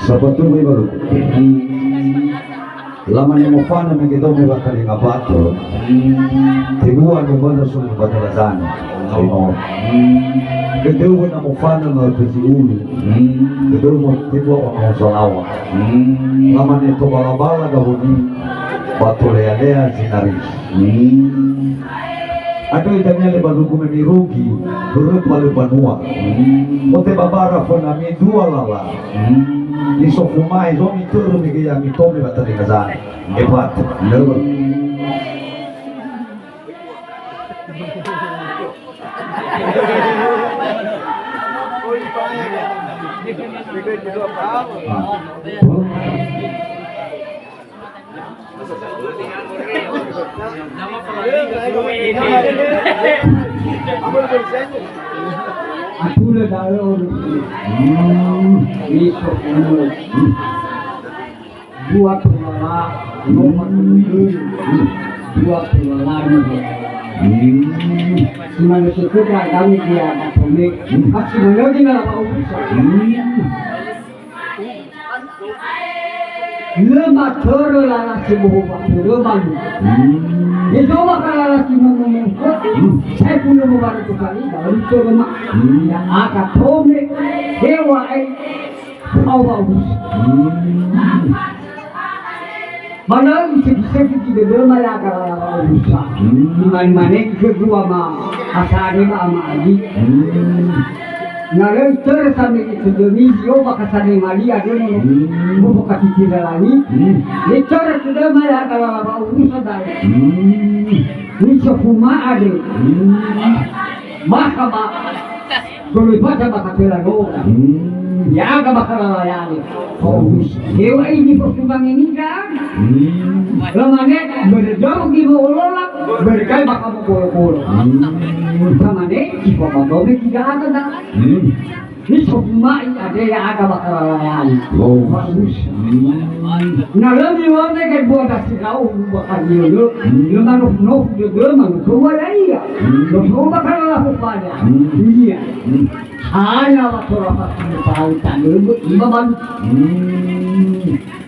Sabato may baru. Laman ni mufana megito may batali nga bato. Tiguan mo ba na sunod batalazan? Ano? Kedewa na mufana nga kasi ulo. Kedewa mo tiguan ko ng salawa. Laman nito balabala gahuni bato lea-lea sinaris. Ato itanya le baluku memirugi berut balu banua. Ote babara fona mi dua lala. Iso fumai zo mi turu mi gaya mi tome batali kazan. Epat, nerba. Aku le dalam itu dua pelala nomor dua pelala ni. Semasa sekolah kami dia kami masih mengaji dalam lemah terlalu sibuk lemah. Itu bakal lagi ngomong saya punya beberapa kali dalam itu lemah yang akan tome dewa Allah. Mana bisa kita lemah yang akan rusak. Mana kedua mah asari mah mali. Nalar tersami itu demi yo bakasani mali ada no buka tidak lagi. Lecor sudah malah kalau urusan dah. Ini semua ada. Maka kalau baca bakatela no. Ya agak bakal layani. Oh, dewa ini perkembang ini kan. Lamane berjauh di bawah berkai bakal bolo-bolo. Lamane jika badobe tidak ada dah. Ini semua ada yang agak bakal layani. Oh, bagus. Nah, lebih mana kan buat asik kau bakal dia. Lemah no lemah semua ya. Semua bakal lakukan. Iya. Hanya waktu rapat tahu tanduk lima ban.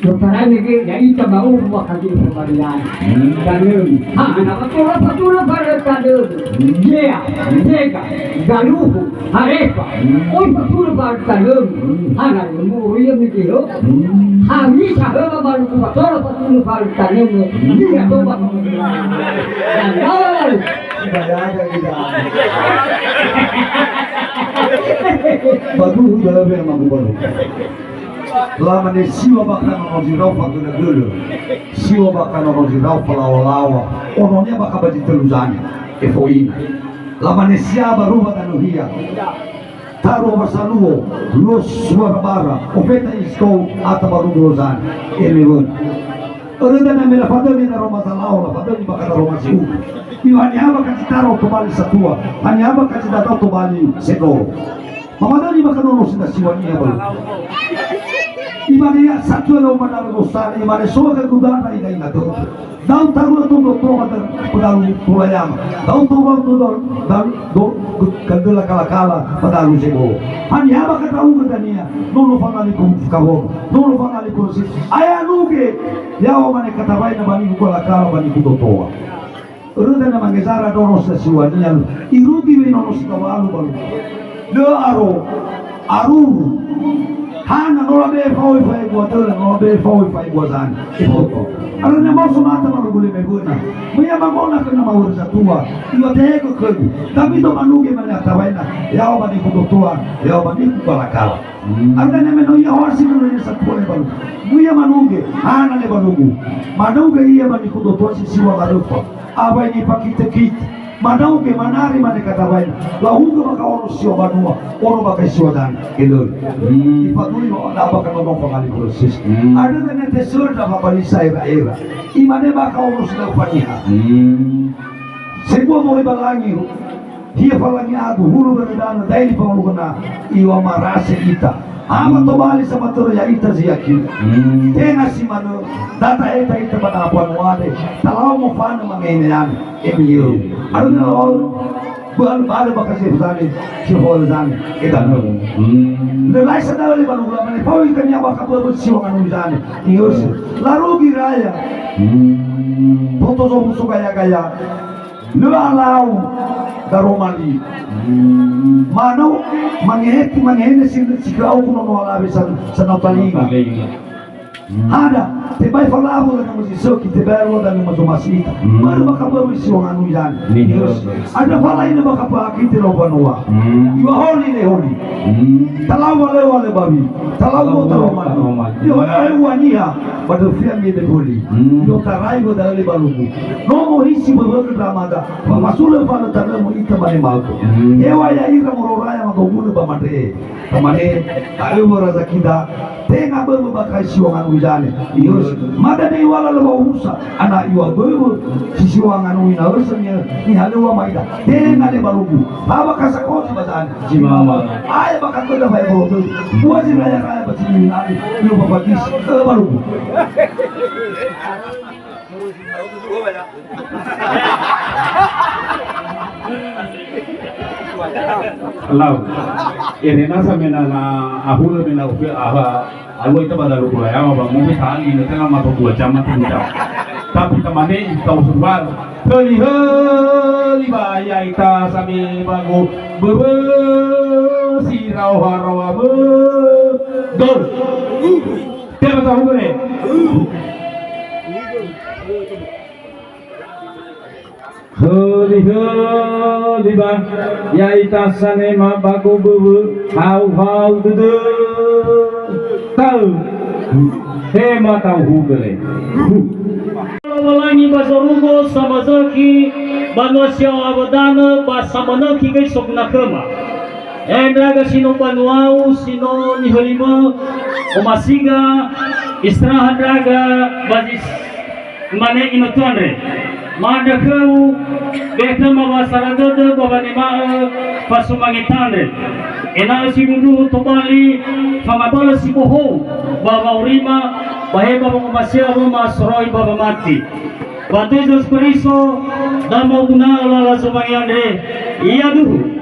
Sekarang ni ya itu mau buat lagi perbandingan. Tanduk. Hanya waktu rapat tanduk. Dia, mereka, galuh, harepa. Oh betul bar tanduk. Hanya mau yang ni kilo. Hari sahara baru buat betul bar tanduk. Dia tu buat. Jangan. Bayar kita. Baru dalam yang mampu baru. Lama ni siwa bakal nongzirau fakir negara, siwa bakal nongzirau pelawa-lawa, orangnya bakal bagi teluzannya, efoin. Lama ni siapa rumah tanuhia, taruh bersaluo, los suara bara, opeta iskau atau baru teluzan, emeun. Orang dah nak melakukan ini dalam masalah orang, padahal ini bakal dalam masih. Hanya apa kasih taruh kembali satua, hanya apa kasih taruh kembali sedor. Mamadali bakal nolong sila siwanya baru. Imani satu orang mana dosa, imani semua kegudahan ini itu. Daun taruh tu doktor ada pedalu tulayam. Daun taruh tu daun kendala kala pedalu sebo. Hanya apa kata orang tanya, nolong fangali kau, nolong fangali kau sih. Ayah nuge, ya orang kata baik nama ni kau kala bani kau doktor. Orang nama ngezara nolong sila siwanya, irugi nolong sila balu balu. Le aru hana nola be fawi fai gua tela nola be fawi fai gua zan ipoto ala ne mau sonata malu gule me buena muya magona kana mau tua iwa teko kudu tapi to manuge mana tawaina yao bani kudotua yao bani kubalakala ala ne meno ya wasi no ne satue balu muya manuge hana le balugu manuge iya bani kudotua sisiwa garupa aba ini pakite kit Manau ke manari mana kata baik, lahunga maka orang siwa banua, orang pakai siwa dan elor. Ipatuli mau apa kan orang pengali proses. Ada dengan tesur dapat balisa era. Imane maka orang sudah paniha. Sebuah mau balangi, dia balangi aku hulu berdana, daily pengalu kena iwa marase kita. Ama tobali sama toro ya ita ziyaki. Tena si mano data ita pada apuan wade. Talau mo fana mangene yan emiyo. Ano na all Baru bakal si Husani, si Husani, kita nol. Lelai sedang lagi baru bulan ini, kau ikan yang bakal buat siwangan Husani, ius. Lalu giraya, foto so gaya, lalau daromali. Mano, mangehene si kau kuno nolak bisa senapaliga. Ada, tebai falavo da musisio que te belo da numa zomasita. Mas não acabou esse um ano já. Ada fala ainda baka pa aqui te logo noa. Iwa holi ne holi. Talau wale babi. Talau taro mal. Yo ai wania, bado fia me de holi. Yo tarai go da le balugu. No morisi bo ramada. Masule fala tara mo ita mane malko. Ewa ya ira mororaya magogulu ba mate. Kamane ayo razakida. Tengah baru bakal siwangan ujane, ius. Mada ni wala lewa usa, anak iwa baru siwangan uina ursanya ni halu wa maida. Tengah ni barugu, apa kasakoti badan, jimawa. Ayah bakal kau dah baik bodoh, buat si raya basi ni nari, iu babakis barugu. Lau, ini nasa mena na ahul mena upi alwa ita badalu kula ya bang mungkin tahan ini tengah mata dua jam tapi temane tahu sebar heli baya ita sami bagu bebe sirau harawa be dor tiada tahu bere heli ba ya ita sane ma bagu bebe hau dudu tahu tema tahu bere Walangi bazarugo samazaki banwasya abadana basamanaki kay soknakama. Endraga sino panuau sino niholima umasiga istirahat draga bazis mane inotuanre. Madakau beta mabasarada babanima pasumangitanre. Ena siguru tobali famabala siboho baba urima bahe baba umasya baba soroi baba mati. Batu Jesus Kristo dama guna ala sumangianre iya duhu.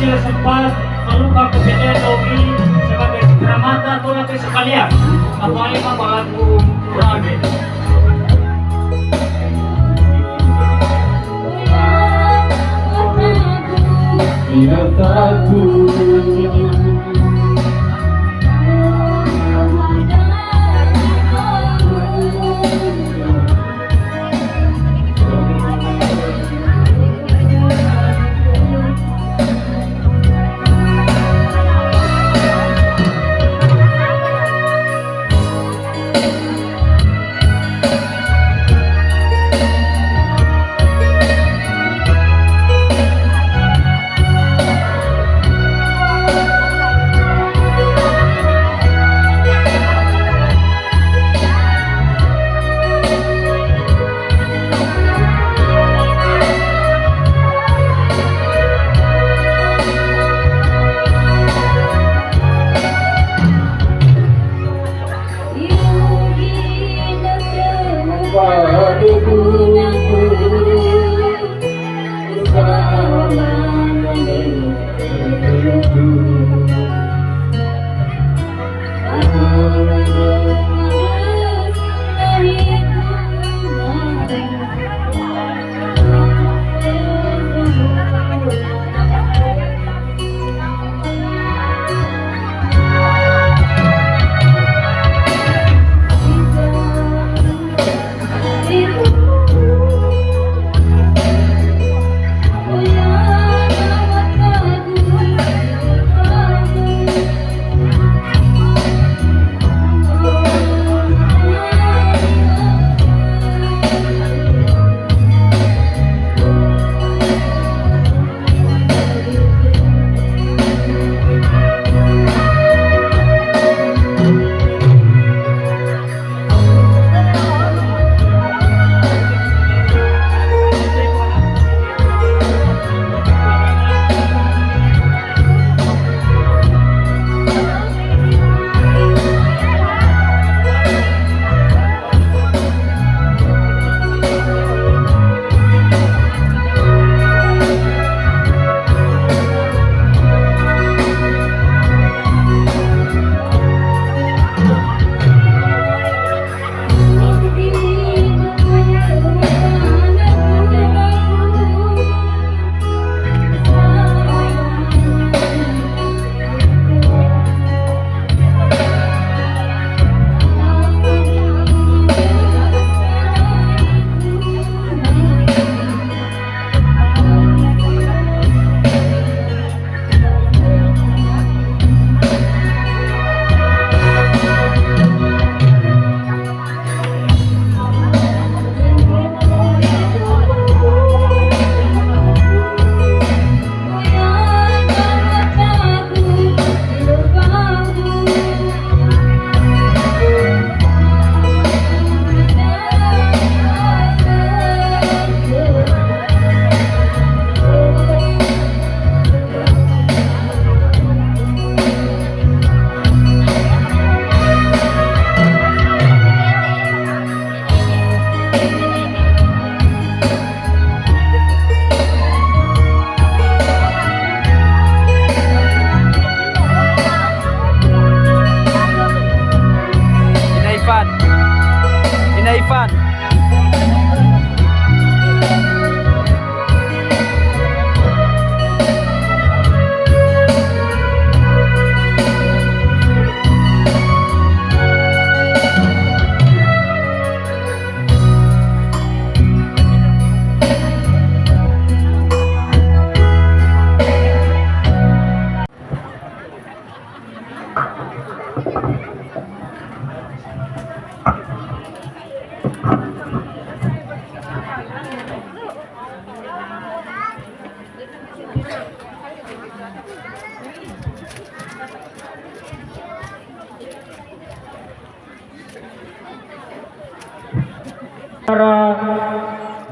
Sila sempat meluka kejadian Dogi sebagai penyelamatan atau nanti sekalian atau lima bahanku berada. Tidak takut.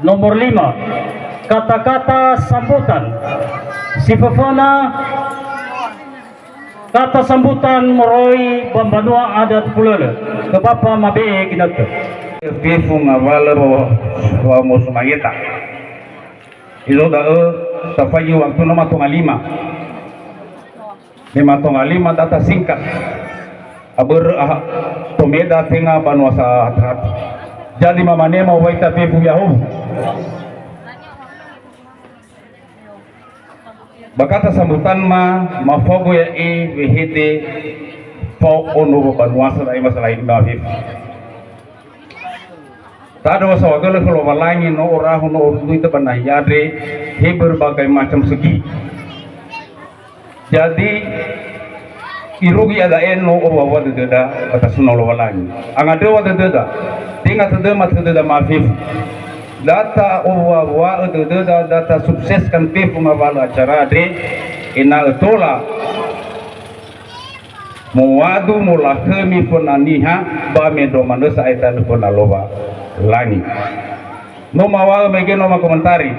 Nomor 5, kata-kata sambutan. Si Fafana, kata sambutan moroi bambanua adat pulele ke bapa mabe kinatu. Pifung awal wa mo sumayeta. Ilo da tafayu waktu nama tonga 5. Lima tonga 5 data singkat. Aber tomeda tenga banwasa hatrat. Jadi mamane mau waita pifung yahum. Bakata sambutan mafogo ya wehede po ono banwasa dai masalah ini mafif. Tado sawagala kalau malangi no orahu no ordu itu pernah yade he berbagai macam segi. Jadi irugi ada eno owa deda atas nolo walangi. Angade wa deda tinggal deda mafif. Data owa deda data sukseskan pe pengawal acara de ina etola muadu mula kemi penaniha ba medo manusa aitan penaloba lagi. No mawal mege no komentari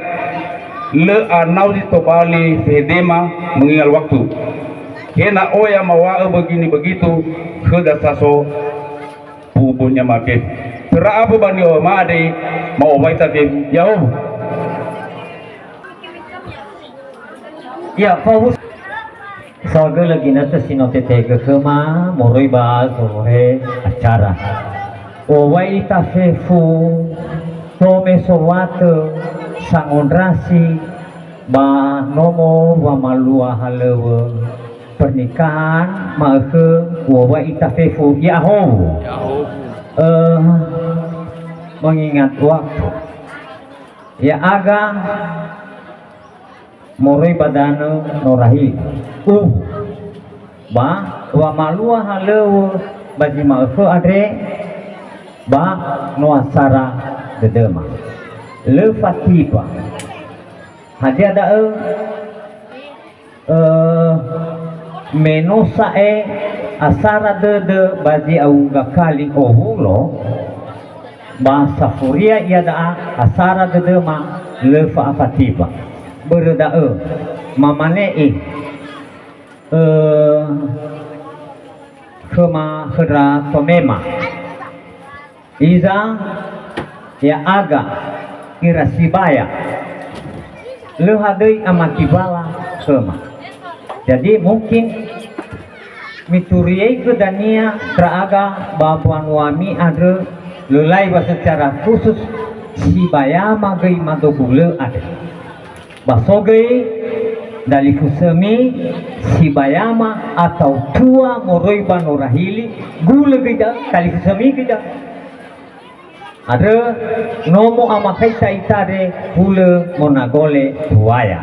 le anau di tobali fedema mengingal waktu kena oya mawa begini begitu sudah saso pubunya make tera abu bani o made mau baita be yau ya fokus soalnya lagi nanti sinote tega kema moroi bal sohe acara owai tafefu tome sowate sangonrasi ba nomo wa malua halewe pernikahan maeke owai tafefu yaho mengingat waktu ya aga moroi badana norahi ba wa malua halewe bagi maeke adre ba nuasara dedema le fatiba hadia da menosa asara de bagi au gakali ohulo ba safuria ia da asara dedema le fatiba berda mamane mahra tomema iza ya aga kira sibaya lehadei amakibala kema. Jadi mungkin mituriai ke dania teraga bapuan wami ada lelai secara khusus sibaya magai madobule ada basogai dari kusemi sibayama atau tua moroi banorahili gule kita kali kusemi kita ada nomo amakai saitare gule monagole tuaya.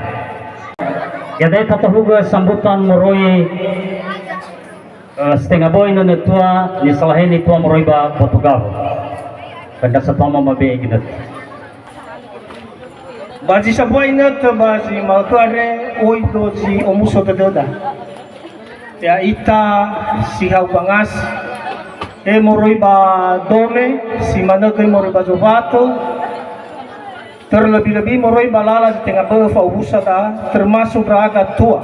Jadi tatahuga sambutan moroi setengah boy na tua ni salahin ni tua moroi ba Portugal. Kanda sa tama mabe kita. Bazi sa buhay na ito, bazi makare, uy do si omuso tadoda. Ya ita si haubangas, moroy ba dome, si managay moroy ba jovato, terlebih-lebih moroy ba lala di tengah befa ubusa ta, termasuk raga tua.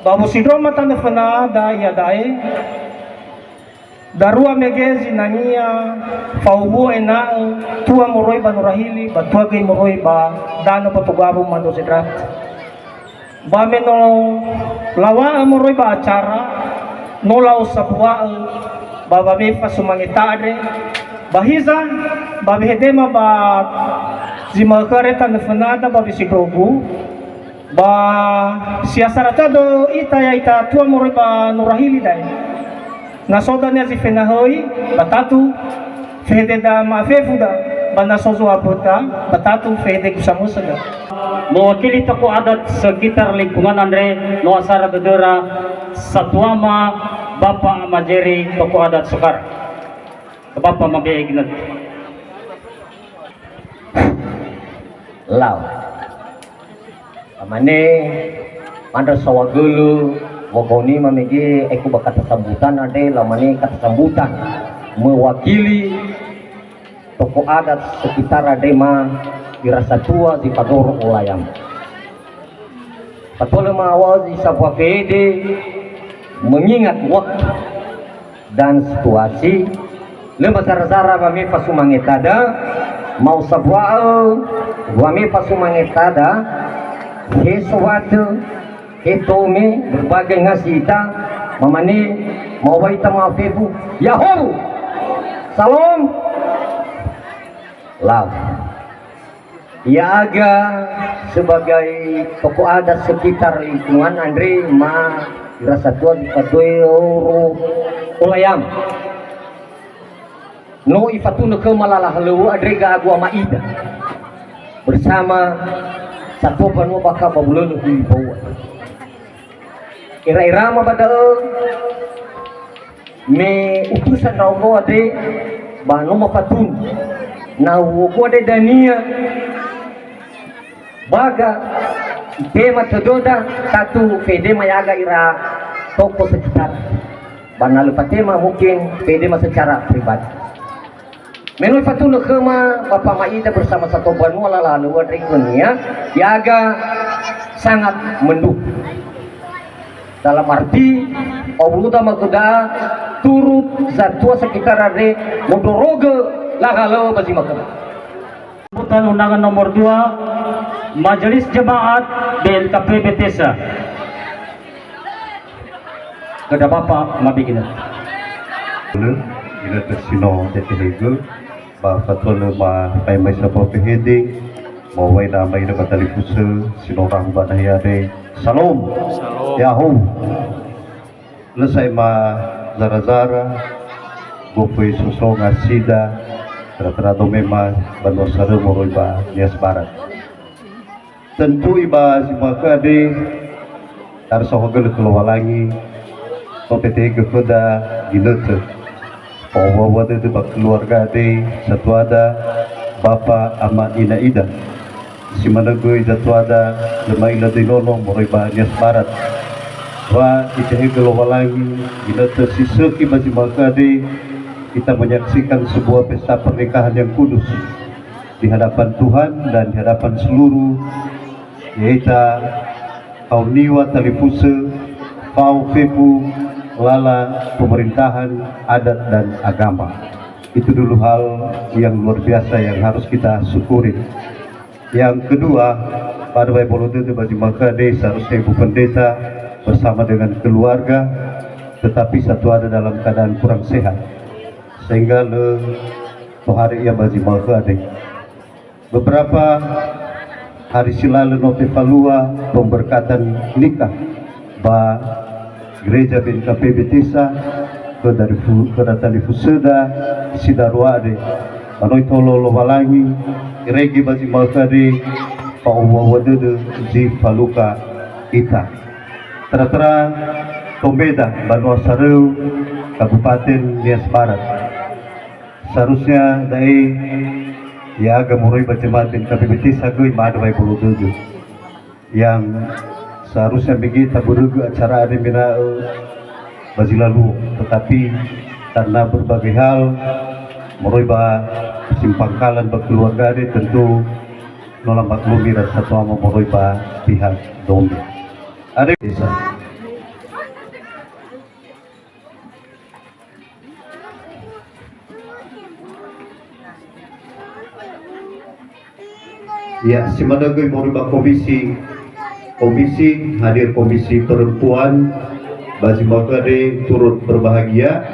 Babu si Roma tanda fana da ya dae, darua megezi nania faubu ena tua moroi ba norahili ba tua gay moroi ba dano patugabo mando sedrat ba meno lawa moroi ba acara no lao sabwa ba ba me fasumangitade bahiza ba behedema ba zimakare tan fanada ba bisigogu ba siasaratado ita ya ita tua moroi ba norahili dai nasoda niya si fenahoy batatu fede da mafefuda banasozo abota batatu fede kusamusada. Mewakili tokoh adat sekitar lingkungan Andre Noasara Dedera Satuama Bapak Amajeri tokoh adat Sekar Bapak Mabe Ginat Lau amane pada sawagulu Mogoni mamigi aku bakata sambutan ade lamani kata sambutan mewakili tokoh adat sekitar ade ma dirasa tua di Padoro Ulayam. Patole ma awal di sebuah pede mengingat waktu dan situasi lembah zara kami pasumangetada mau sebuah kami pasumangetada sesuatu itu me berbagai ngasita mamani mau baita maafebu yahoo salam lau ya aga sebagai tokoh adat sekitar lingkungan Andre ma dirasa tua di Padoyo Ulayam no ifatuna ke malalah lewu Andre ga agua maida bersama satu panu baka babulun di bawah ira-irama badal me utusan nawo ade bano mapatun nawo ade dania baga tema tedoda satu fede mayaga ira toko sekitar banal patema mungkin fede secara pribadi menurut fatun kema Bapak Maida bersama satu banu lalu ade dunia yaga sangat mendukung dalam arti obluda makuda turut zatua sekitar ade modoroge lagalo bagi makuda. Sambutan undangan nomor 2 Majelis Jemaat BNKP Betesa kepada Bapak Mabe Ginat. Ila tersino detelego ba fatwa ma pai mai sapa pehede mau wai na mai na katali fusu sinorang ba dayade salam yahoo lesai ma zara-zara bopoi suso ngasida terata mema bano sare moroi ba nias barat tentu iba simaka de tar sohogel kelualangi topete kepada ginete bahwa itu keluarga de satu ada Bapak Ahmad Ina Ida si managoi satu ada lemai ladi nolong moroi ba nias barat wa ite kelualangi ginete sisa masih maka de kita menyaksikan sebuah pesta pernikahan yang kudus di hadapan Tuhan dan di hadapan seluruh yaitu kaum niwa talipuse pau fepu kelola pemerintahan, adat dan agama. Itu dulu hal yang luar biasa yang harus kita syukuri. Yang kedua, pada Bolodo itu bagi Makade seharusnya ibu pendeta bersama dengan keluarga, tetapi satu ada dalam keadaan kurang sehat, sehingga hari ia bagi Makade. Beberapa hari silalu notivalua pemberkatan nikah ba gereja bin KPB Tisa ke dari Fuseda Sidarwade anoi tolo lo walangi iregi bagi Makade pa uwawadede ji faluka ita tera Tombeda Banua Sareu Kabupaten Nias Barat. Seharusnya dari ya gemurui bacematin KPBT sagui madwai Bolodo yang seharusnya bagi taburugu acara ada mina bazi lalu, tetapi karena berbagai hal meroi ba simpangkalan berkeluarga ini tentu nolak maklumi dan satu ama meroi ba pihak dombi ada desa. Ya, si Madagoy merubah komisi hadir komisi perempuan Bazi Makade turut berbahagia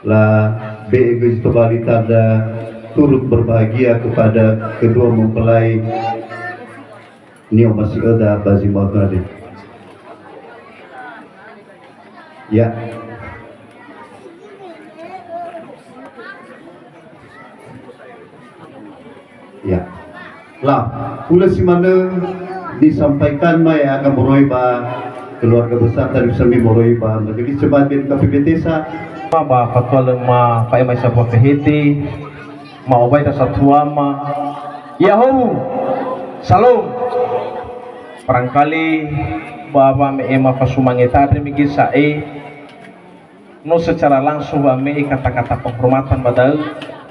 lah BEG kembali tanda turut berbahagia kepada kedua mempelai Nio masih ada Bazi Makade. Ya. Ya, lah, pula si mana disampaikan mai akan moroi ba keluarga besar dari semi moroi ba majelis sebagian KPB Desa ba fatwa lema pai mai sa PHD ma obai ta satua ma yahu salam barangkali bapa me ema pasumangeta demi sae no secara langsung ba me kata-kata penghormatan badal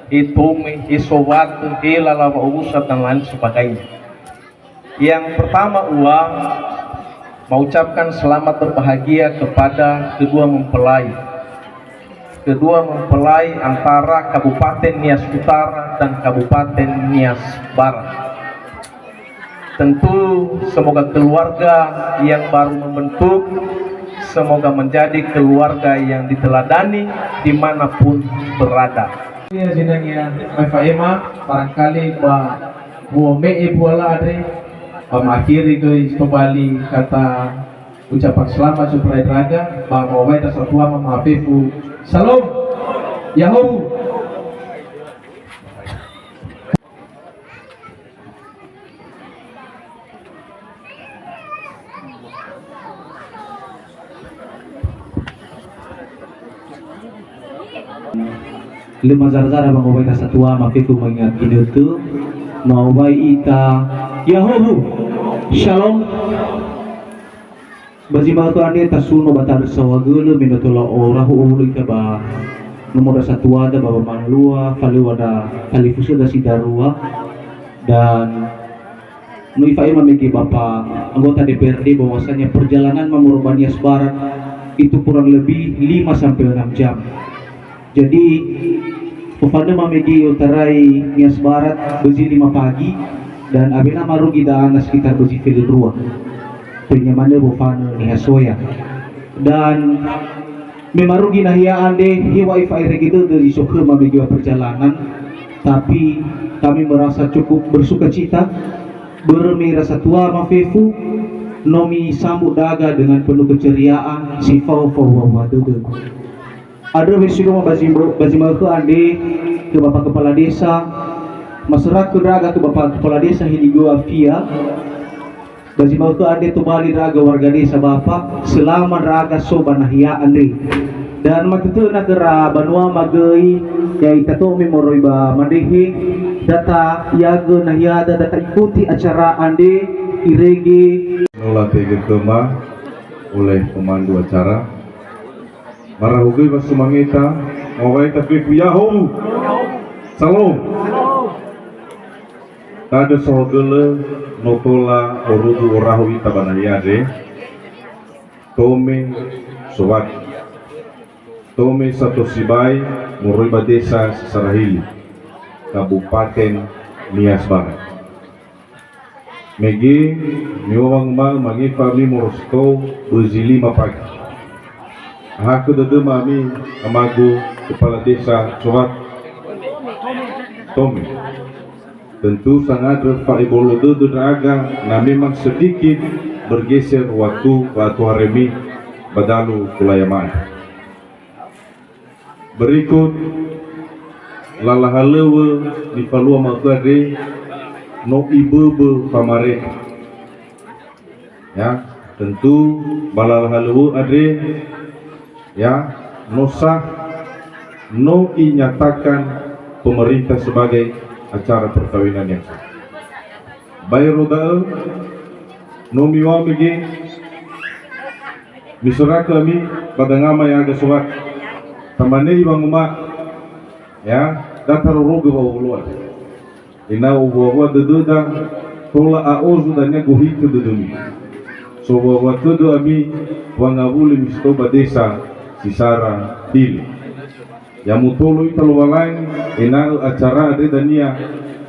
itu isowat ilala usat dan lain sebagainya. Yang pertama mengucapkan selamat berbahagia kepada kedua mempelai antara Kabupaten Nias Utara dan Kabupaten Nias Barat. Tentu semoga keluarga yang baru membentuk semoga menjadi keluarga yang diteladani dimanapun berada. Ya jenengnya Ema barangkali buome buala ada mengakhiri guys kembali kata ucapan selamat supaya raga bahwa wae dasar tua maafifu salam yahu lima zara bang obai kasatua mafiku mengingat itu mau bayi ita yahu shalom bazi matu ane tasuno batar sawagulu minatola orahu ulu ita ba nomor satu ada baba manlua falu ada kalifusu da sidarua dan nuifai memiliki bapak anggota DPRD bahwasanya perjalanan Mamurba Nias Barat itu kurang lebih 5 sampai 6 jam. Jadi kepada memegi utarai Nias Barat bezi 5 pagi dan abina marugi daan sekitar bezi fili rua penyamane bofano ni hasoya dan memarugi nahia ande hiwa ifai regido dari sokhe memegi perjalanan, tapi kami merasa cukup bersukacita bermi rasa tua mafefu nomi sambut daga dengan penuh keceriaan sifau wadudu. Ada besok bazima ke ande ke bapak kepala desa masyarakat raga ke bapak kepala desa Hidigo Afia bazima ke ande tu bali raga warga desa bapak selama raga sobanahia ande dan makitu na kera banua magei ya itato memoroi ba mandehi data yaga nahia data ikuti acara ande irege Latih Kema oleh pemandu acara Marahugui Basumangita Mawai Taklifu Yahu Salam Tada Sohogele Notola Orudu Orahui Tabanayade Tome Sobat Tome Satosibay Muroy Desa Sarahili Kabupaten Nias Barat Megi miwang mal mangi fami Morosko Buzili Mapagi Haku dede mami amagu kepala desa Sobat Tome tentu sangat berfaedah draga na memang sedikit bergeser waktu haremi badalu kulayaman. Berikut lalahalewe di palua magade no ibebe pamare. Ya, tentu balalahalewe ade ya no sah no inyatakan pemerintah sebagai acara perkawinan yang sah. Bayar roda no miwa migi misra kami pada ngama yang ada surat tamane ibang umat ya datar rogo bawa luar ina ubawa deduda tola aozu danya gohit dedumi so bawa tudu ami wangabuli mistoba desa sisara dili yang mutolo italo walain ina acara de dania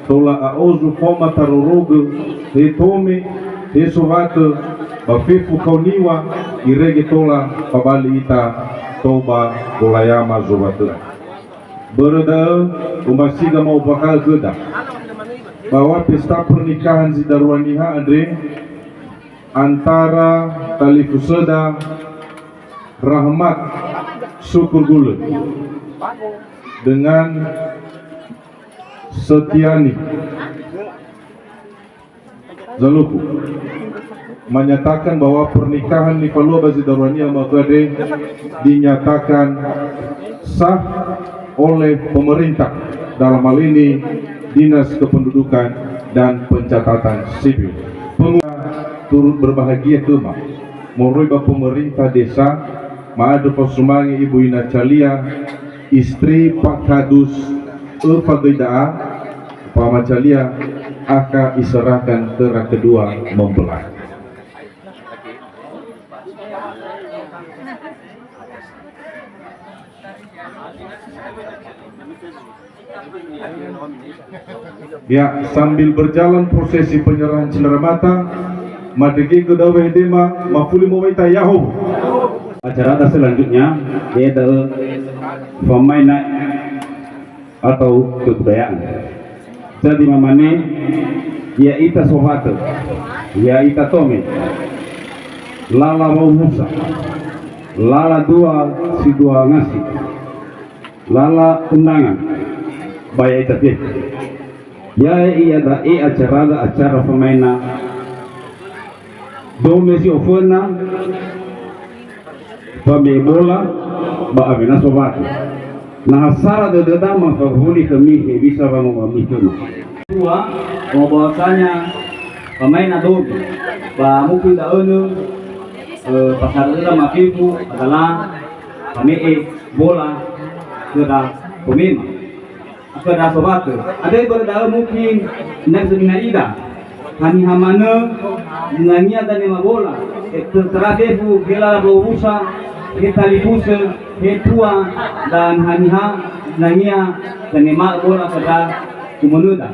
tola aozu foma tarorogo he tome he sovate bafefu kauniwa irege tola pabali ita toba golayama zobate berada umasiga mau bakal geda bahwa pesta pernikahan Zidarwaniha Andre antara tali fuseda Rahmat Syukur Gule dengan Setiani Zaluku menyatakan bahwa pernikahan Nifalua Bazidarwania Magade dinyatakan sah oleh pemerintah dalam hal ini Dinas Kependudukan dan Pencatatan Sipil. Pengusaha turut berbahagia kema merupakan pemerintah desa Maadu Pasumangi Ibu Ina Calia istri Pak Kadus Pagaidaa Pama Calia akan diserahkan ke kedua mempelai. Ya, sambil berjalan prosesi penyerahan cendera mata, madegi kedawe dema mafuli mawaita yahu. Acara selanjutnya yaitu pemainan atau kebudayaan. Jadi mamane ya ita sohate, ya ita tome, lala mau musa, lala dua si dua ngasih, lala undangan, bayar ita teh. Ya iya da acara pemainan domesi ofena pamebola ba amena sobat nah sara de dama favuli kami bisa bangun itu dua bahwasanya pemain adobe ba mungkin da anu pasar dalam makifu adalah kami bola sudah pemain kepada sobat ada berada mungkin nak seminarida kami hamana nanya dan lima bola teradefu gela bobusa ketalifusa ketua dan haniha nanya dan lima bola pada kumunuda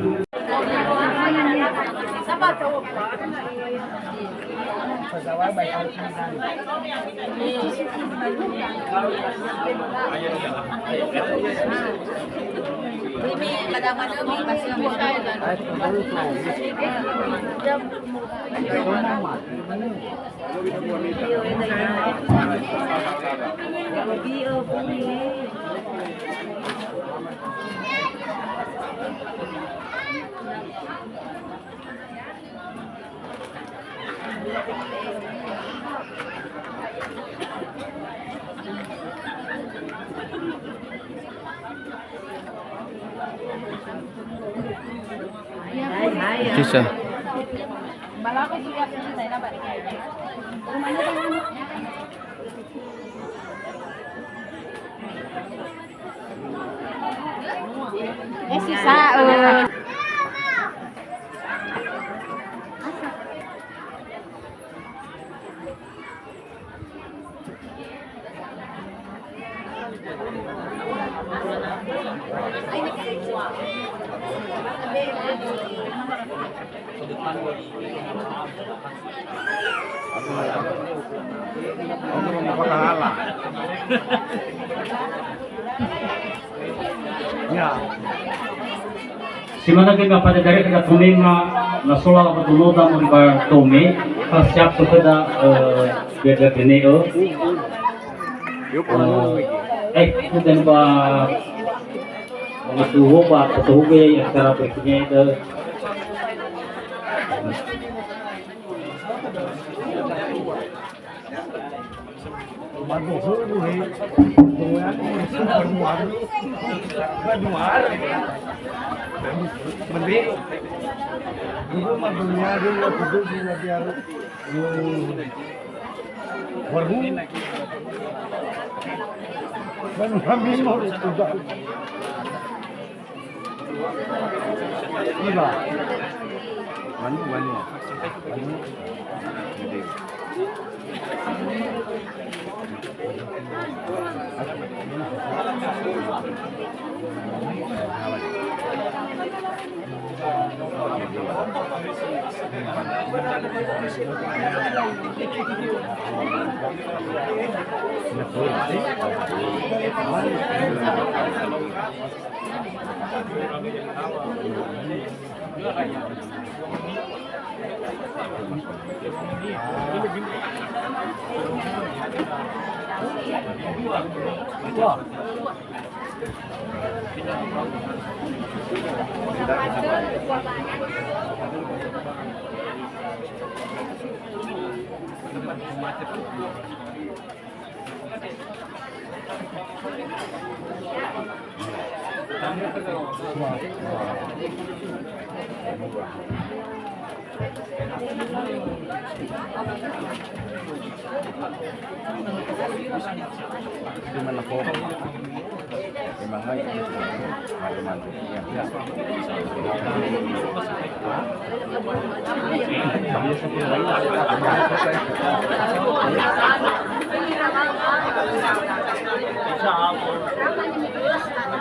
Ini kadang-kadang masih Kisah. Malah aku juga saya dapat. Rumahnya kan sisa Si mana kita pada dari kita tumima nasola betunoda mo riba tome siap tu kada beda beneo itu dan ba mga tuho ba tuho yang cara berikutnya itu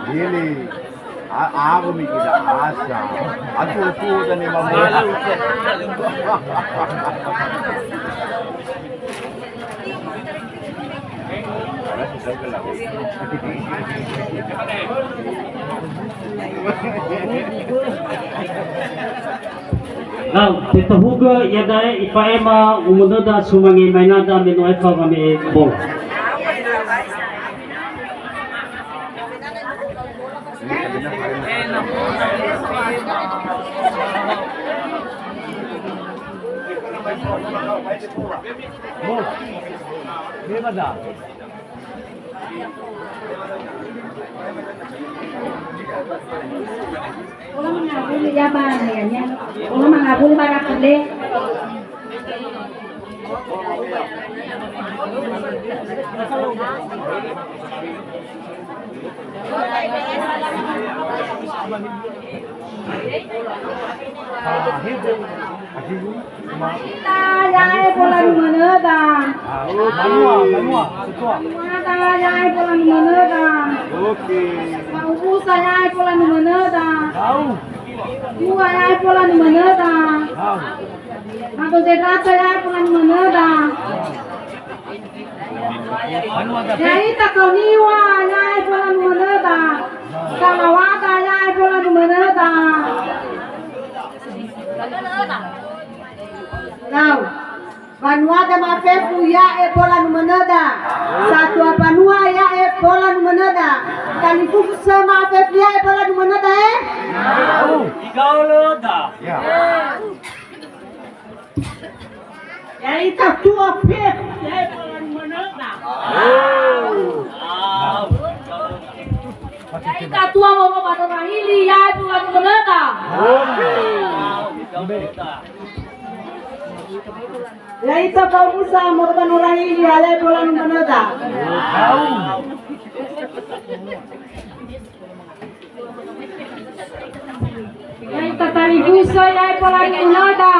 Dili, ako may kinaasa. At susudan ni Mamaya. Now, dito huga yada ipaema umunoda sumangi mainada minuay pa kami bol. Ulang mengaku ya bahayanya. Ulang mengaku para kedek. Yai pola di mana dah? Manua. Yai pola di mana dah? Okay. Mau saya pola di mana dah? Dua yai pola di mana dah? Aku sedang saya pola di mana dah? Yai tak kau niwa yai pola di mana dah? Kalau wata yai pola di mana dah? Now, Vanuada mafefu ya ebola numanada. Satu panua ya ebola numanada. Kalifufu sama mafefu ya ebola numanada Ikaw lo da. Ya ita tua pep ya ebola numanada. Ya ita tua mama pada rahili ya ebola numanada. Ya ita kau musa morban rahili ya ebola numanada. Ya ita tali busa ya ebola numanada.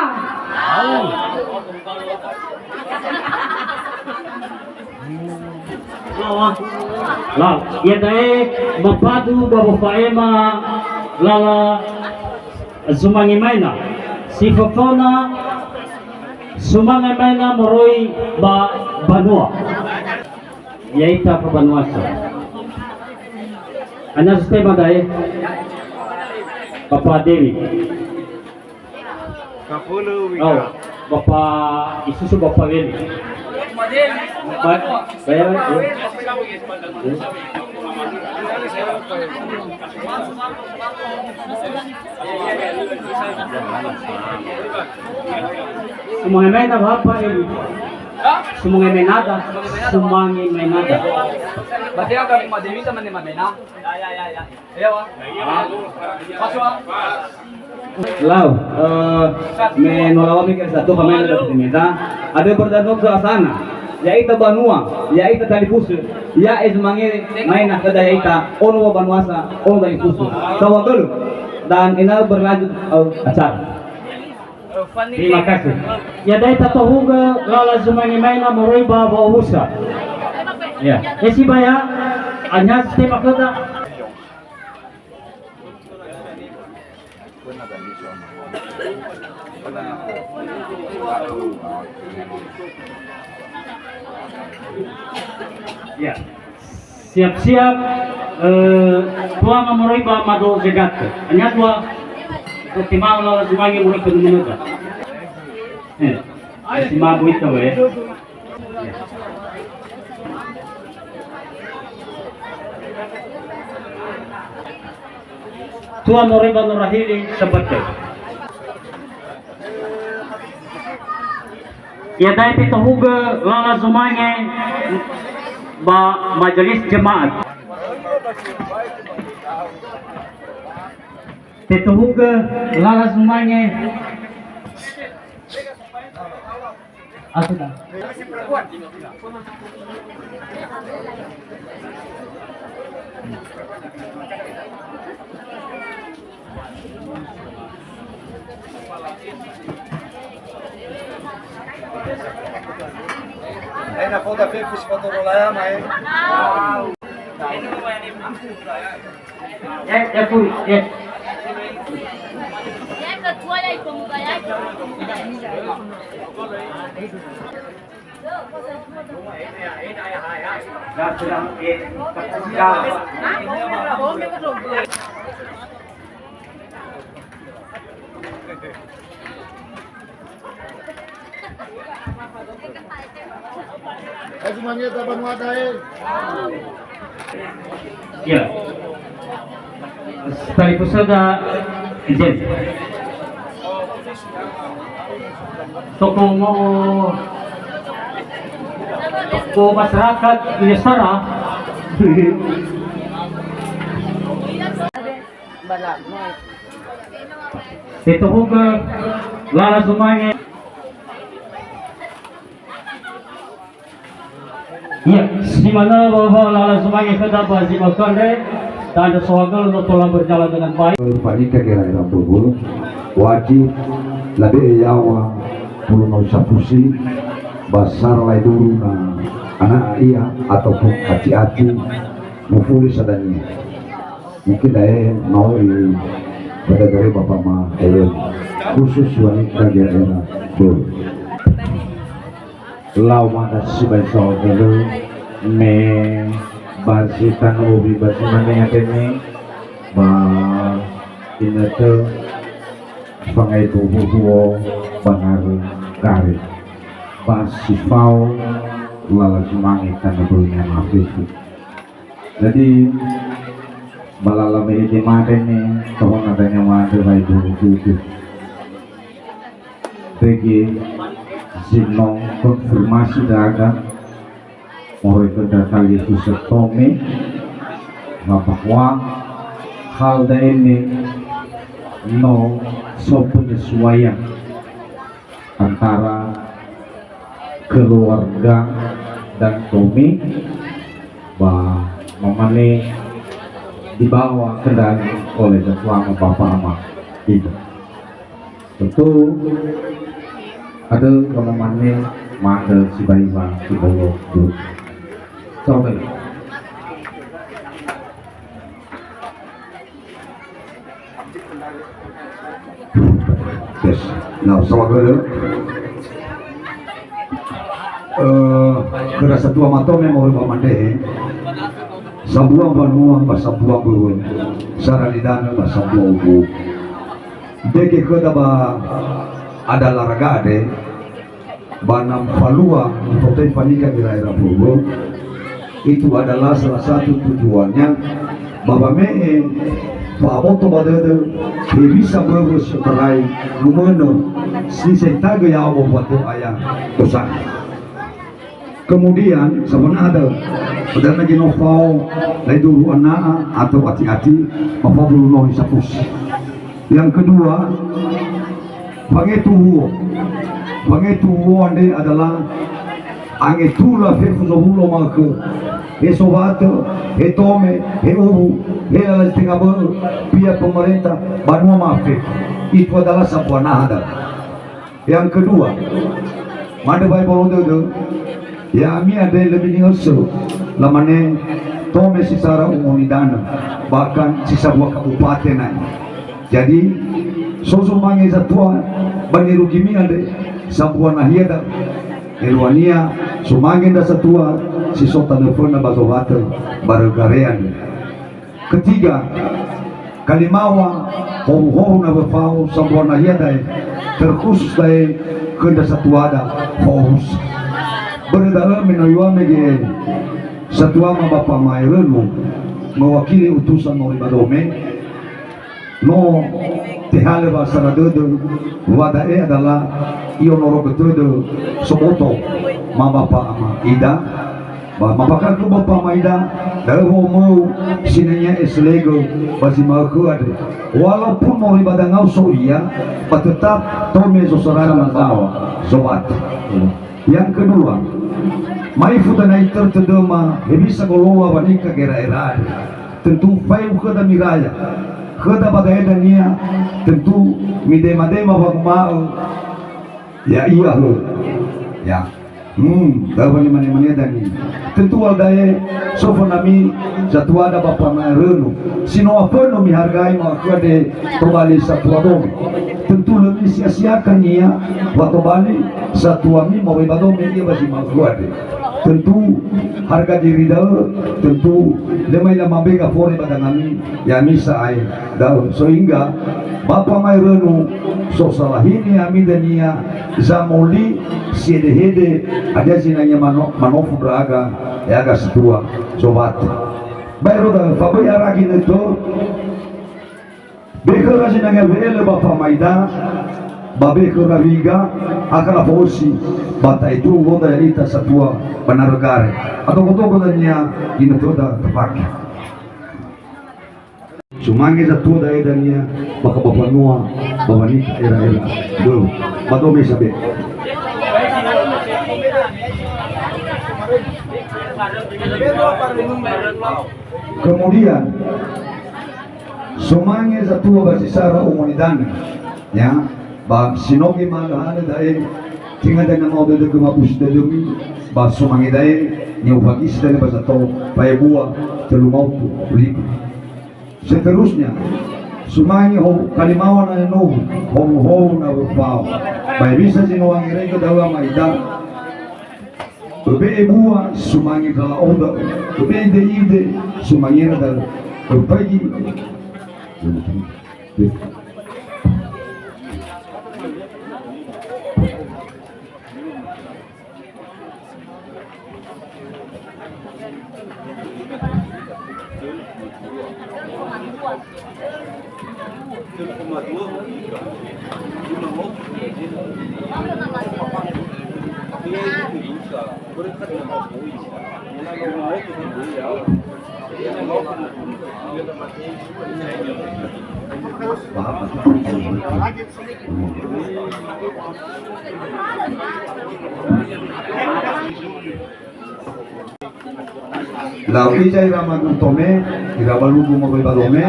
Law, ya dai mapadu babo faema lala sumangi maina. Si Fofona sumangi maina moroi ba banua. Yaita pa banuasa. Anya sistema dai Papa Dewi. Oh, Bapak Isusu Bapak Dewi. Bapak bayar. Sumangi maina Bapak Dewi. Sumangi mainada, sumangi mainada. Berarti agak lima Dewi sama lima Mena. Ya. Iya, Wak. Masuk, Wak. Lau, menolak mikir satu pemain ada timida, ada berdanau ke sana, yaitu Banua, yaitu Talifusu, ya semangi main nak ada yaitu ono Banuasa, ono Talifusu, sawatulu, dan ini berlanjut acara. Terima kasih. Ya dai tatohuga lala sumangi maina moroi ba bausa. Ya, esi baya anya sistema kada. Ya, siap-siap tua memulai ba mado zegat. Hanya tua timang lala sumangi mulai kedudukan. Si mabu itu tua mulai ba nurahili seperti. Ya dai pitahuga lala sumangi ba majelis jemaat. Pitahuga lala sumangi Asudah. Aina foda fefu sipatorola mai. Ya pun, ya. Semuanya dapat muadain. Ya. Sekaligus ada izin. Tokoh masyarakat Indonesia. Itu juga lala semuanya. Ya, di mana bahwa lala semuanya sudah berhasil makan dan sesuatu untuk tolong berjalan dengan baik. Wanita kira kira berbulu wajib lebih yawa puluh mau sapusi basar lai dulu na anak ia ataupun aci-aci mufuli sadanya mungkin daya mau pada dari bapak ma khusus wanita kira kira berbulu lau mana si baisau dulu me basi tanu ubi basi mana yang kini ba inato pangai bubuo bangaru kari basi pau lala semangi tanu punya mafisu jadi balala mereka makan ni tahun adanya makan baik dulu bagi Sinong konfirmasi dagang mulai berdasar Yesus Tome bahwa hal ini no so penyesuaian antara keluarga dan Tome bahwa memane dibawa kendali oleh selama Bapak Amat itu tentu ada kemampuannya mandel si bayi si bolo Tome. Yes. Now, sama gue kena satu matome mau pamande sabuang banua basabuang buun saranidana basabuang bu deke keda ba ada laragade banam falua untuk panika di daerah Pulau itu adalah salah satu tujuannya Bapak Mee Pak Aboto badede bisa berus seterai lumeno sisi taga ya Allah buat ayah dosa. Kemudian sebenarnya ada lagi novau dari dulu anak atau hati-hati apa belum mau disapus. Yang kedua, pangetuwo ande adalah angetula fefuzobulo maka esobato etome eubu hela setengah pihak pemerintah banua maafif itu adalah sebuah nada. Yang kedua, mana baik bolong ya ami ada lebih ngasuh lamane tome sisara umunidana bahkan sisa buah kabupaten ay. Jadi sosumangi satua baniru kimi ada sabuah nahiada elwania sumangin da satua siso telepon na bazowata baragarean. Ketiga, kalimawa hou na bafau sabuah nahiada terkhusus dari kenda satuada fokus berdala menayua mege satua Bapak Mairenu mewakili utusan Moribadome no tehale basara dodo wadae adalah ionoro betudo soboto Bapak Ida mapakar ke Bapak Maida daho mau sinanya eslego basi maku ada walaupun Moribadangau so iya tetap tome sosorana tawa sobat. Yang kedua, mai futanai tertedema bisa goloa banika gera-era tentu fayu kada miraya kada badaeda nia tentu midema-dema bagmao ya iya lo ya dapat mana dani tentu aldaye sofonami jatuada Bapak Mairenu sino apono mihargai makade kembali satu adom tentu lebih sia-siakan nia waktu balik satu ami mau ibadom dia masih makuade tentu harga diri dah tentu lemai lama bega fore pada kami ya misa ai daun sehingga Bapak Mairenu so salah ini ami dania zamoli siede-hede ada sinanya manofu braga ya agak setua sobat baru dah fabai aragi itu bekara sinanya vele Bapak Maida babe kuraviga akala fosi bata itu goda ita satua panargare atau godanya ini toda tepak sumangi satua daya dania baka Bapak Noa Bapak Nika era-era do badome sabe. Kemudian sumangi satua basisara umunidana ya ba sinogi malahane dai tinggal dengan mau duduk mabus demi ba sumangi dai nyau bagi sedang bahasa tau paya buah telu mau tu beli. Seterusnya sumangi ho kalimawan na no ho na bapau ba bisa sinuang irai ke dawa maida bebe buah sumangi dala onda bebe ide sumangi dala pergi. Lalu saya ramadhan tome, tidak balugu mau badome,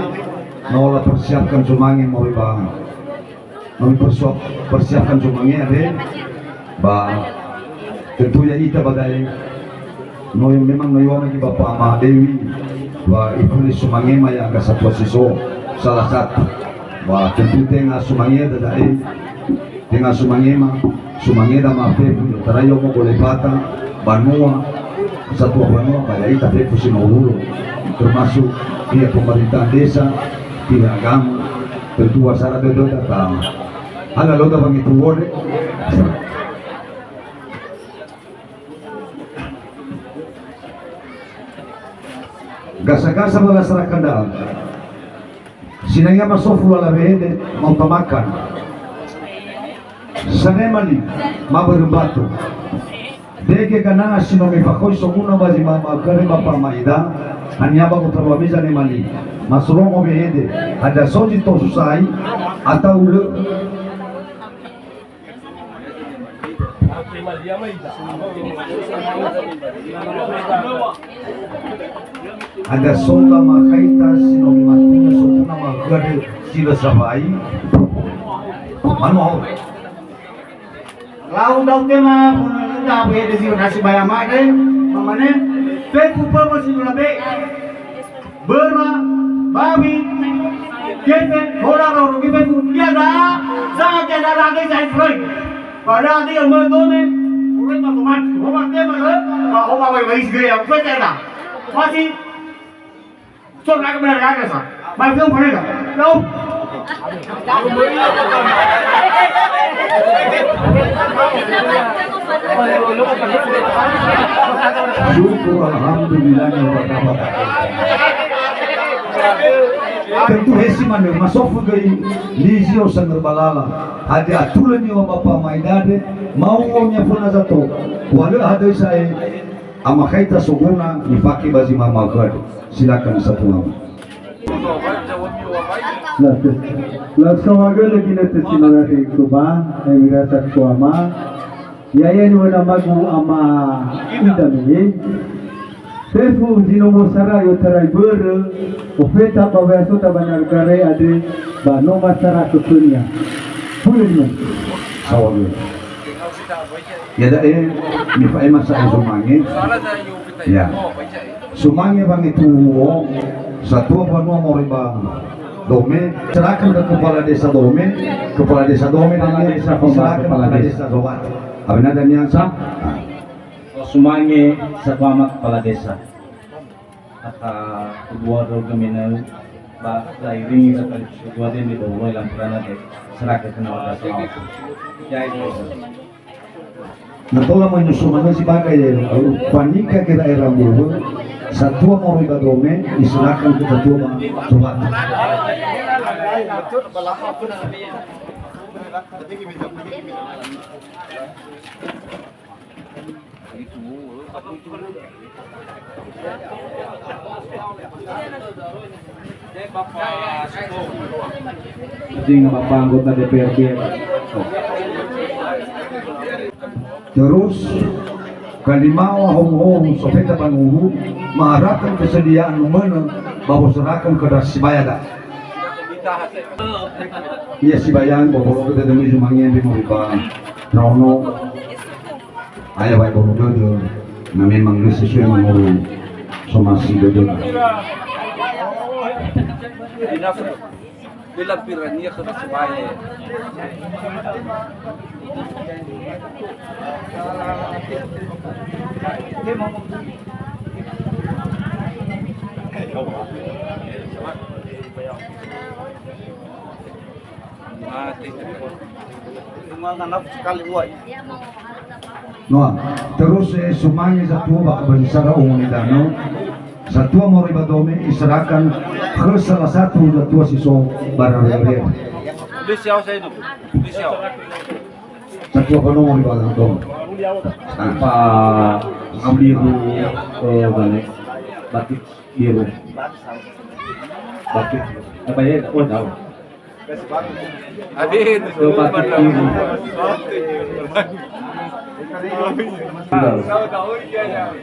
mau persiapkan sumangi mau persiapkan sumangi ada, bah tentunya kita badai no memang noyuan lagi Bapak Ama Dewi wa ikuli sumangema yang agak satu siso salah satu wa tentu tengah sumangeda dari tengah sumangeda mafe tarayo mo boleh batang Banua satu Banua bayai tapi fusi mau termasuk pihak pemerintahan desa pihak agama tentu wasara dodo datang ada loda bang itu wore gasa-gasa masyarakat dalam sinangnya masuk wala behede mau tamakan sanemali maberbatu dege kananga sinomi pakoi sokuna bazi mama kare Bapak Maida hanya baku terwamiza nemali masrongo behede ada soji to susai atau ada sonda makaita sinomi matina sokuna magade sila sabai mano lau daw tema punta be de si nasi bayama de mamane pe pupa mo si labe berma babi kete hora ro ki pe dia da sa ke da da ke sai froi pada dia mendone urut ma tomat homa tema le ma homa bai bai ge ya pe da masih so na ke benar ka sa mai film phane ka đâu syukur alhamdulillah tentu hesi mana masuk gay lizio sangar balala ada aturan ni Bapak Maidade mau nya puna zato wala ada saya ama kaita suguna dipakai bazi mama gade silakan satu nama Las kawagala kinete sinagari kuba ay mirasa kuama yayan wana magu ama idami Sefu zinomo sara yotarai ber ofeta paweso tabanar gare ade bano masara kutunya pulnya sawal ya da ni fa masa sumange ya sumange bang itu satu Banua mau riba Dome serahkan ke kepala desa Dome dan desa kepala desa Sobat abina dan yang sah Sumange Sabama kepala desa kedua dominal ba ini kedua ini dua yang pernah serahkan ke nama desa ya itu natola menyusumannya sebagai panika kira era bulu satu mau riba Dome diserahkan ke ketua Sobat Bapak anggota DPRD. Terus kalimau hong sopeta panuhu mengharapkan kesediaan lumena bahwa serahkan ke Sibayada. Iya Sibayan bahwa kita demi sumangnya di Muriba Trono ayah baik bahwa dodo na memang sesuai mengurung somasi dodo. Bila pirania ke Sibaya. Noah, terus sumangnya satu bak bersara Danau satu mau riba Dome diserahkan ke salah satu ketua siswa barang-barang. Polisiau saya itu. Polisiau. Satu apa mau riba Dome? Apa biru balik batik biru batik apa ya? Oh tahu. Adit. Batik biru. Tahu dia.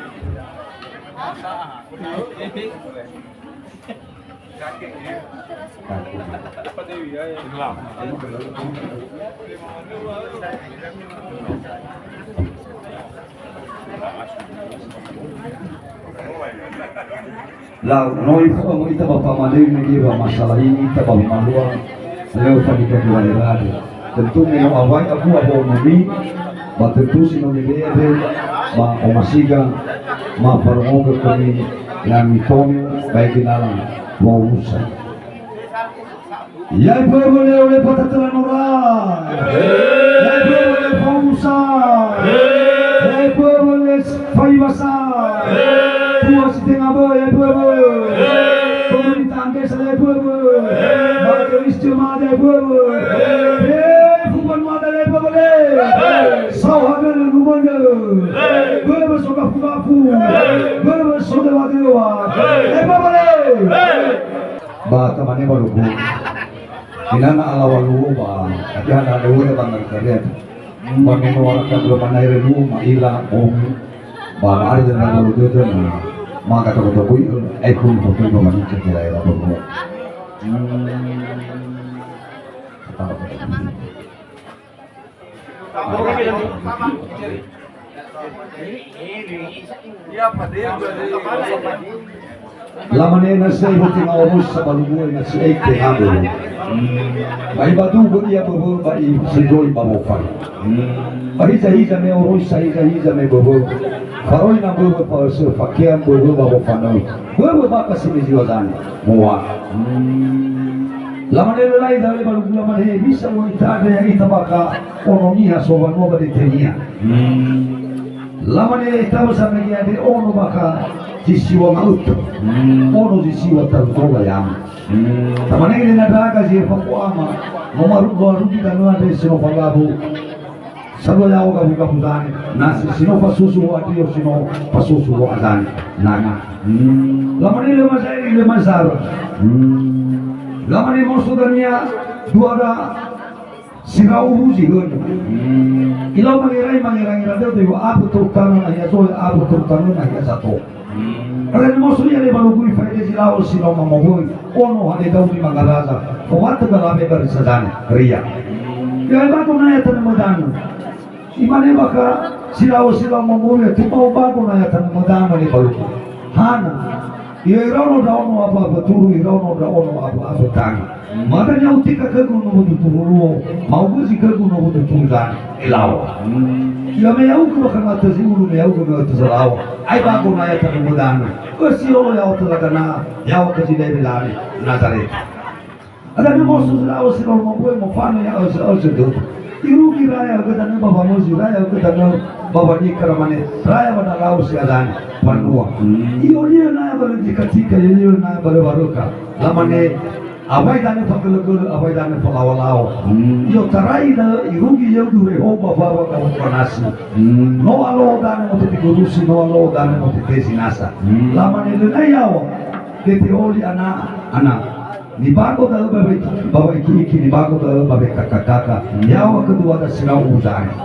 Lau noi mo ita ba pamalay na giba masalah ini ita ba maluang leo tadi ka dilalirado tentu meno awai aku abo mami ba tentu sino nilede ba omasiga ma parmoga kami yang mitomi baik dinalang mau usa ya pueblo le ole patatala nora ya pueblo le pausa ya pueblo le faibasa puas tengah ya pueblo pemerintahan desa ya pueblo majelis jemaat ya pueblo bukan mata ya pueblo sahabat lumanya pueblo soka fugafu pueblo soka wadewa ya pueblo ba tamane baru bu inana alawalu ba ati hana dewe bangar kare bangeno orang kadro manaire lu maila om ba ari dan baru jojo maka kata kui ekun hotel ba mani cekira era baru lamane na say hoting awos sa balugoy na si Eike Habo may badugo niya bobo ba i sidoy babofan pahiza-hiza may oros sa hiza-hiza may bobo paroy na bobo pa sa pakian bobo babofan bobo ba kasi may ziwazan muwa lamane lalay dali balugo lamane bisa mo itade ya itabaka onomiya soban mo ba ditenya lamane itawa sa media de ono baka sisiwa mauto ono sisiwa tarutoga yama tamane ile nadaga je fakuama momarugo rugi danua de sino palabu sabo yao ga buka budane nasi sino pasusu adio sino pasusu adane nana lamane ile masai ile masar lamane mosudanya duada sirau uji gun ilau mangirai radeo dewa abu turutanu na yaso abu turutanu na yasato kalian maksudnya ada baru gue faedah silau silau mamogoi ono ada daun di mangalaza waktu galame barisadan ria ya bago na yatan madano imane baka silau mamogoi tipau bago na yatan madano ni baru hana ya irono da ono apa turu irono da ono apa tang makanya utika kaguno budu turu mau gue sih kaguno budu tunggan ilau ya me yau ko kana tazulu me yau ko tazalawa ai ba ko na ya tan mudana usio ya to kana ya ko si dai bilani nazare ada ni mo su la o si no mo mo fano ya o se do iru ki raya ko tan baba mo su raya ko tan baba ni karamane raya bana la o si adan panua iyo ni na ba ni katika iyo na ba baruka lamane abai dane fakul abai dane falawalaw yo tarai da irugi yo dure ho baba ka panasi no alo dane mo te gurusi no alo dane mo te sinasa lamane le ayaw de teoli ana ni bago da baba iki ni bago da baba kakaka yawa kedua da sinau uzane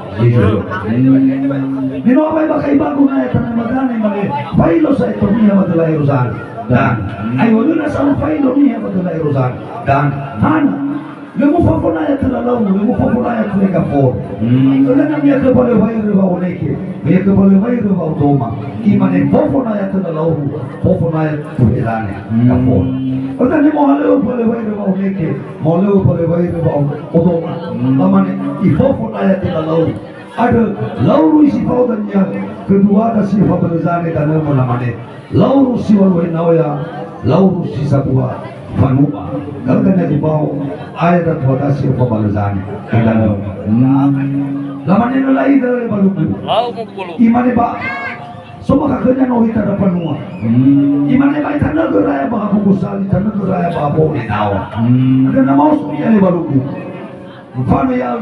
ni no abai bakai bago na tan madane male bailo sa ekonomia madala uzane dan ayo na sa failo niya madala uzane dan hana lemu fafona ya talalau lemu fafona ya tulega for kana niya ke bale bayre ba oneke me ke bale bayre ba doma imane fafona ya talalau fafona ya tuelane ka for ota ni mo hale bale bayre ba oneke mo le bale bayre ba odoma amane I fafona ya talalau ada lauru isi paudannya kedua ada si fabelzane dan namane lauru si walwe nawaya lauru si sabua panua kalkana di bawah ayat wada si fabelzane dan lamane nalai dari baluku imane ba semua kakaknya nohita ada panua imane ba itana geraya ba kusali itana geraya ba bo ni nawa ada nama usmi ali baluku mfano ya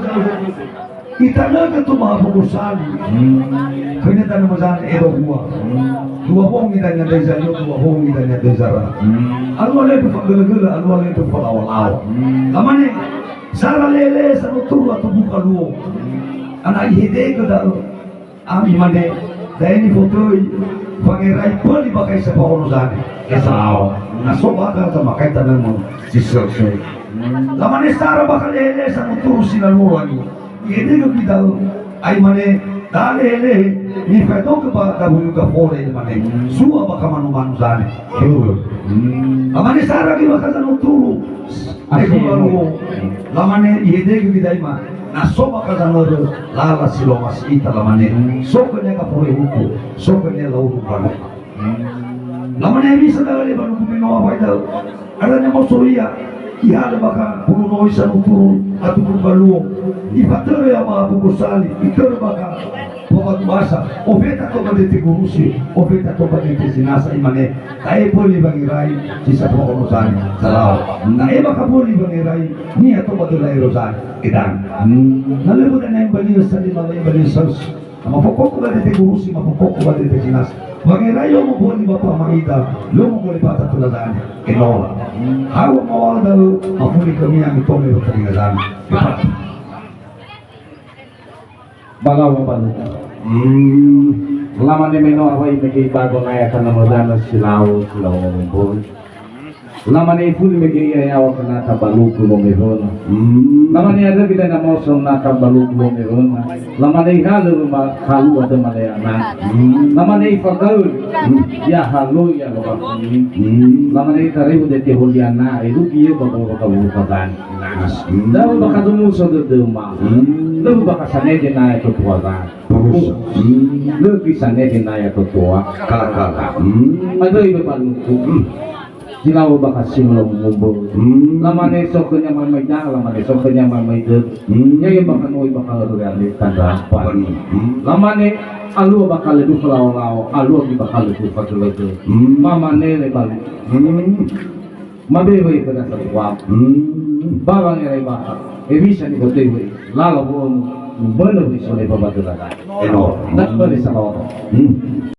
itanaga tu mahapukusali kanya tanah mazan edo dua bong kita nyadai zayo dua bong kita nyadai zara alwale tu gela alwale tu falawalaw lamane sara lele sanutur atau buka luo anak hide ke da imane daini fotoi pangerai poli pakai sepahono zane esalaw nasoba ka makai tanah mo sisir lamane sara bakal lele sanutur sinalwani ini kita ay mane dale ni fedo ke ba ka bulu ka fore mane suwa ba ka manu manuzane amane sara ki ba ka no turu aku baru lamane yede ki bidai ma na soba ka no lala silomas ita lamane soknya ka fore huku soknya lauru banu lamane bisa dale banu kumino apa itu ada nya mosoria ihale baka puno isa uturu atu balu ipatere ya ma bukosali itere baka pobat masa ofeta to badete gurusi ofeta to badete sinasa imane kai poli bangirai sisa pokono sani salah kai baka poli bangirai ni ato badulai rozani idan nalebu na bali sali malai bali sals ama pokoko badete gurusi ma pokoko badete sinasa bangirai yo mo poli bapa maida lo mo poli pata tuladani enola hawa mawada mafuli kami yang tome bateringazani Bagawa balu. Lama ni meno awai megi bago na kana modana silau ngumpul. Lama ni fuli megi ya awa kana tabalu kulo meron. Lama ni ada bila na mosong na tabalu kulo meron. Lama ni halu halu ada malayana. Lama ni fakal ya halu ya bapak. Lama ni taribu de tehuliana itu kieu bapak bukan. Dah bakal dulu sudah dema. Lu baka sanete na ito tuwa lu bisa sanete na ito tuwa kala ano iba pa sila baka simulong mumbo lamane so kanya may dang lamane so kanya may deg nya baka no iba ka reali tanda pan lamane alu baka ledu law alu baka ledu fatulego mamane le bali mabebe pada sa tuwa babang iray baka ebisa ni kote we lalo pun benar ni sole pabatulan eno nak beri sama